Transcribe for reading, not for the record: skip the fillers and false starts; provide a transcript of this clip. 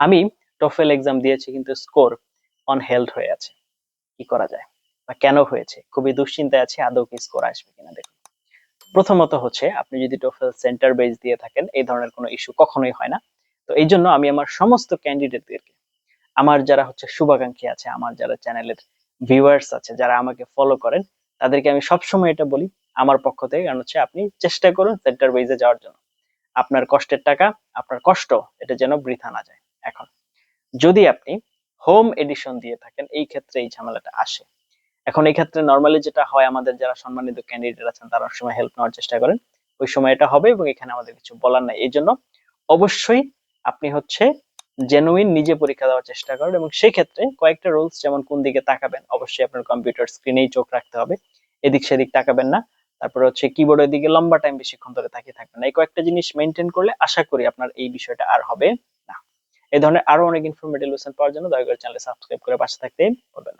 আমি TOEFL exam দিয়েছি কিন্তু স্কোর অন হেল্ড হয়ে আছে। কি করা যায় বা কেন হয়েছে? খুবই দুশ্চিন্তায় আছি, আদৌ কি স্কোর আসবে কিনা। দেখুন, প্রথমত হচ্ছে আপনি যদি টোফেল সেন্টার বেস দিয়ে থাকেন এই ধরনের কোনো ইস্যু কখনোই হয় না। তো এই জন্য আমি আমার সমস্ত ক্যান্ডিডেটদেরকে, আমার যারা হচ্ছে শুভাকাঙ্ক্ষী আছে, আমার যারা চ্যানেলের ভিউয়ার্স আছে, যারা আমাকে ফলো করেন, তাদেরকে আমি সবসময় এটা বলি আমার পক্ষ থেকে, কারণ হচ্ছে আপনি চেষ্টা করুন সেন্টার বেজে যাওয়ার জন্য। আপনার কষ্টের টাকা, আপনার কষ্ট, এটা যেন বৃথা না যায়। এখন যদি আপনি হোম এডিশন দিয়ে থাকেন, এই ক্ষেত্রে এই ঝামেলাটা আসে। এখন এই ক্ষেত্রে নর্মালি যেটা হয়, আমাদের যারা সম্মানিত ক্যান্ডিডেট আছেন তারা অনেক সময় হেল্প নেওয়ার চেষ্টা করেন, ওই সময় এটা হবে এবং এখানে আমাদের কিছু বলার নাই। এই জন্য অবশ্যই আপনি হচ্ছে জেনুইন নিজে পরীক্ষা দেওয়ার চেষ্টা করেন, এবং সেই ক্ষেত্রে কয়েকটা রুলস, যেমন কোন দিকে তাকাবেন, অবশ্যই আপনার কম্পিউটার স্ক্রিনেই চোখ রাখতে হবে, এদিক সেদিক তাকাবেন না। তারপরে হচ্ছে কিবোর্ডের দিকে লম্বা টাইম বেশিক্ষণ ধরে তাকিয়ে থাকবেন না। এই কয়েকটা জিনিস মেনটেন করলে আশা করি আপনার এই বিষয়টা আর হবে না। এই ধরনের আরো অনেক ইনফরমেটিভ লেসন পাওয়ার জন্য দয়া করে চ্যানেল সাবস্ক্রাইব করে পাশে থাকতে বলবেন না।